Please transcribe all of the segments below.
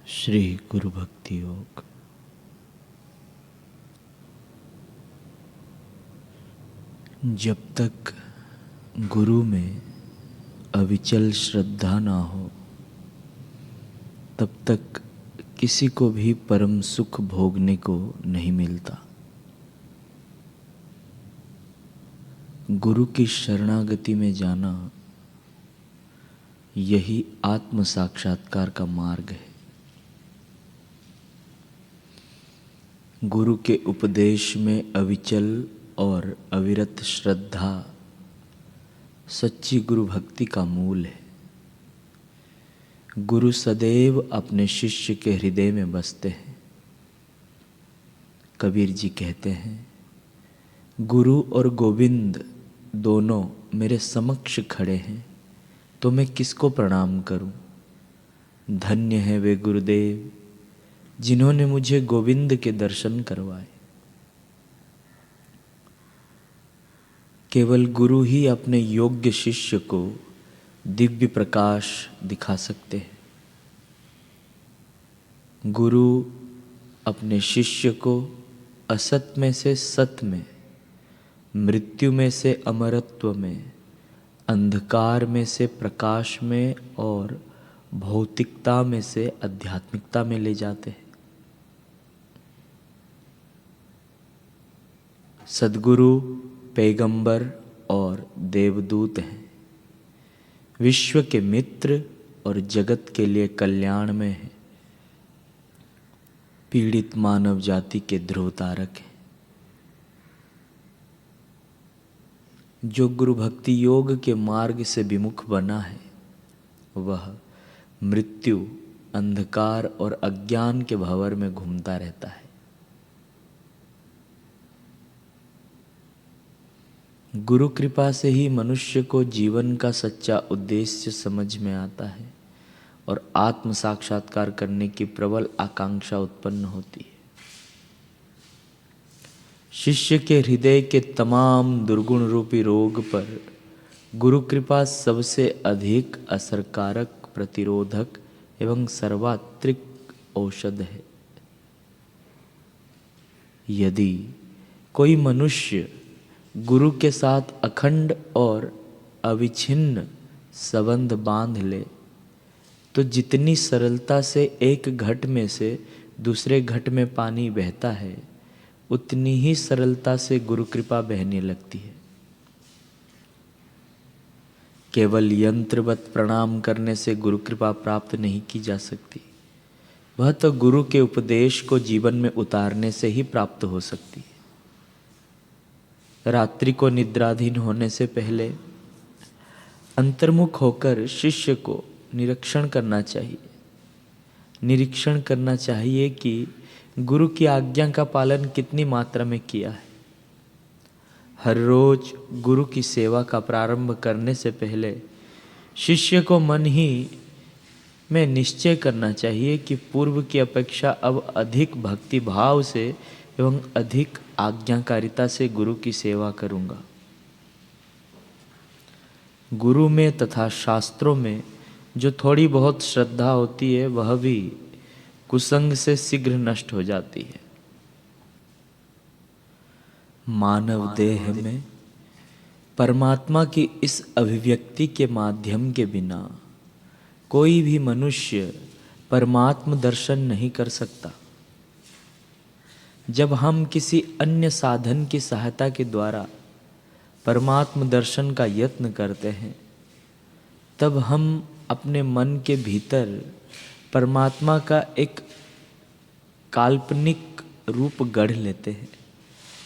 श्री गुरु भक्ति योग। जब तक गुरु में अविचल श्रद्धा ना हो तब तक किसी को भी परम सुख भोगने को नहीं मिलता। गुरु की शरणागति में जाना यही आत्म साक्षात्कार का मार्ग है। गुरु के उपदेश में अविचल और अविरत श्रद्धा सच्ची गुरु भक्ति का मूल है। गुरु सदैव अपने शिष्य के हृदय में बसते हैं। कबीर जी कहते हैं, गुरु और गोविंद दोनों मेरे समक्ष खड़े हैं तो मैं किसको प्रणाम करूं। धन्य है वे गुरुदेव जिन्होंने मुझे गोविंद के दर्शन करवाए। केवल गुरु ही अपने योग्य शिष्य को दिव्य प्रकाश दिखा सकते हैं। गुरु अपने शिष्य को असत में से सत में, मृत्यु में से अमरत्व में, अंधकार में से प्रकाश में और भौतिकता में से आध्यात्मिकता में ले जाते हैं। सद्गुरु पैगंबर और देवदूत हैं। विश्व के मित्र और जगत के लिए कल्याण में हैं। पीड़ित मानव जाति के ध्रुव तारक हैं। जो गुरु भक्ति योग के मार्ग से विमुख बना है वह मृत्यु, अंधकार और अज्ञान के भंवर में घूमता रहता है। गुरु कृपा से ही मनुष्य को जीवन का सच्चा उद्देश्य समझ में आता है और आत्म साक्षात्कार करने की प्रबल आकांक्षा उत्पन्न होती है। शिष्य के हृदय के तमाम दुर्गुण रूपी रोग पर गुरु कृपा सबसे अधिक असरकारक, प्रतिरोधक एवं सर्वात्रिक औषध है। यदि कोई मनुष्य गुरु के साथ अखंड और अविच्छिन्न संबंध बांध ले तो जितनी सरलता से एक घट में से दूसरे घट में पानी बहता है उतनी ही सरलता से गुरु कृपा बहने लगती है। केवल यंत्रवत प्रणाम करने से गुरु कृपा प्राप्त नहीं की जा सकती। वह तो गुरु के उपदेश को जीवन में उतारने से ही प्राप्त हो सकती है। रात्रि को निद्राधीन होने से पहले अंतर्मुख होकर शिष्य को निरीक्षण करना चाहिए। निरीक्षण करना चाहिए कि गुरु की आज्ञा का पालन कितनी मात्रा में किया है। हर रोज गुरु की सेवा का प्रारंभ करने से पहले शिष्य को मन ही में निश्चय करना चाहिए कि पूर्व की अपेक्षा अब अधिक भक्ति भाव से एवं अधिक आज्ञाकारिता से गुरु की सेवा करूंगा। गुरु में तथा शास्त्रों में जो थोड़ी बहुत श्रद्धा होती है वह भी कुसंग से शीघ्र नष्ट हो जाती है। मानव देह में परमात्मा की इस अभिव्यक्ति के माध्यम के बिना कोई भी मनुष्य परमात्म दर्शन नहीं कर सकता। जब हम किसी अन्य साधन की सहायता के द्वारा परमात्म दर्शन का यत्न करते हैं तब हम अपने मन के भीतर परमात्मा का एक काल्पनिक रूप गढ़ लेते हैं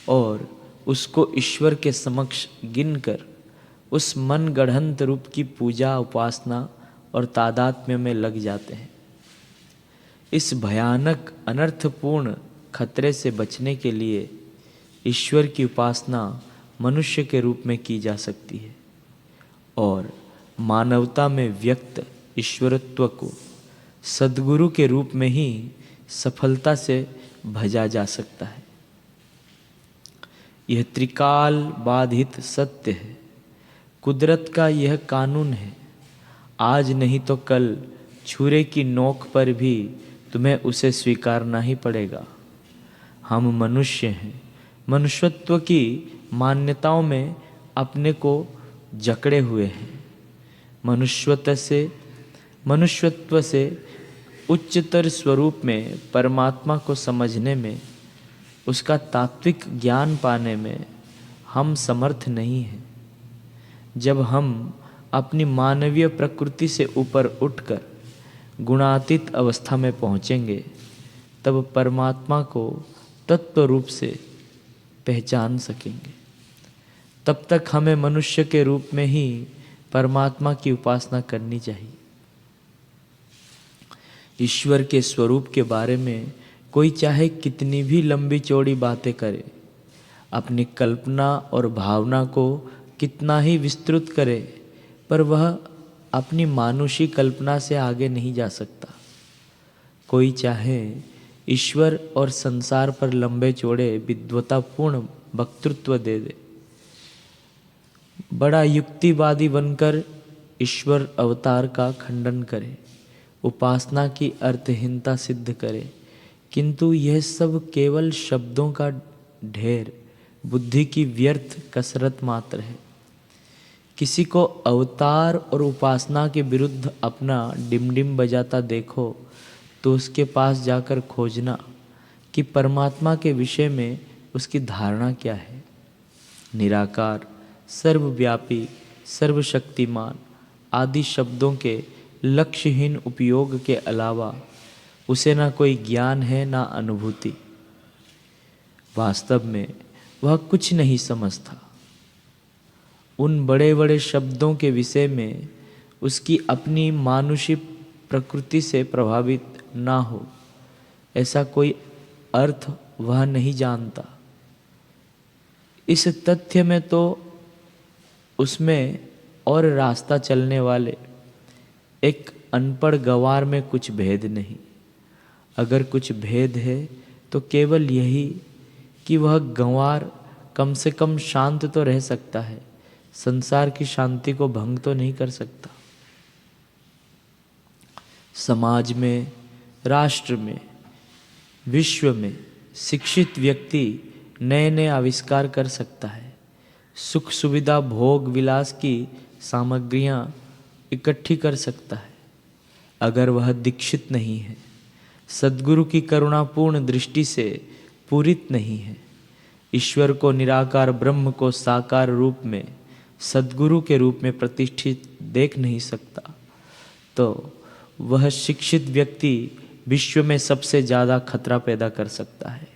और उसको ईश्वर के समक्ष गिनकर उस मन गढ़ंत रूप की पूजा, उपासना और तादात्म्य में लग जाते हैं। इस भयानक अनर्थपूर्ण खतरे से बचने के लिए ईश्वर की उपासना मनुष्य के रूप में की जा सकती है और मानवता में व्यक्त ईश्वरत्व को सद्गुरु के रूप में ही सफलता से भजा जा सकता है। यह त्रिकाल बाधित सत्य है। कुदरत का यह कानून है। आज नहीं तो कल छुरे की नोक पर भी तुम्हें उसे स्वीकारना ही पड़ेगा। हम मनुष्य हैं, मनुष्यत्व की मान्यताओं में अपने को जकड़े हुए हैं। मनुष्यत्व से उच्चतर स्वरूप में परमात्मा को समझने में, उसका तात्विक ज्ञान पाने में हम समर्थ नहीं हैं। जब हम अपनी मानवीय प्रकृति से ऊपर उठकर गुणातीत अवस्था में पहुँचेंगे, तब परमात्मा को तत्व रूप से पहचान सकेंगे। तब तक हमें मनुष्य के रूप में ही परमात्मा की उपासना करनी चाहिए। ईश्वर के स्वरूप के बारे में कोई चाहे कितनी भी लंबी चौड़ी बातें करे, अपनी कल्पना और भावना को कितना ही विस्तृत करे, पर वह अपनी मानुषी कल्पना से आगे नहीं जा सकता। कोई चाहे ईश्वर और संसार पर लंबे चौड़े विद्वतापूर्ण वक्तृत्व दे दे, बड़ा युक्तिवादी बनकर ईश्वर अवतार का खंडन करे, उपासना की अर्थहीनता सिद्ध करे, किंतु यह सब केवल शब्दों का ढेर, बुद्धि की व्यर्थ कसरत मात्र है। किसी को अवतार और उपासना के विरुद्ध अपना डिमडिम बजाता देखो तो उसके पास जाकर खोजना कि परमात्मा के विषय में उसकी धारणा क्या है। निराकार, सर्वव्यापी, सर्वशक्तिमान आदि शब्दों के लक्ष्यहीन उपयोग के अलावा उसे ना कोई ज्ञान है ना अनुभूति। वास्तव में वह कुछ नहीं समझता। उन बड़े बड़े शब्दों के विषय में उसकी अपनी मानुषी प्रकृति से प्रभावित ना हो, ऐसा कोई अर्थ वह नहीं जानता। इस तथ्य में तो उसमें और रास्ता चलने वाले एक अनपढ़ गंवार में कुछ भेद नहीं। अगर कुछ भेद है तो केवल यही कि वह गंवार कम से कम शांत तो रह सकता है, संसार की शांति को भंग तो नहीं कर सकता। समाज में, राष्ट्र में, विश्व में शिक्षित व्यक्ति नए नए आविष्कार कर सकता है, सुख सुविधा भोग विलास की सामग्रियां इकट्ठी कर सकता है। अगर वह दीक्षित नहीं है, सद्गुरु की करुणापूर्ण दृष्टि से पूरित नहीं है, ईश्वर को निराकार ब्रह्म को साकार रूप में सद्गुरु के रूप में प्रतिष्ठित देख नहीं सकता, तो वह शिक्षित व्यक्ति विश्व में सबसे ज़्यादा खतरा पैदा कर सकता है।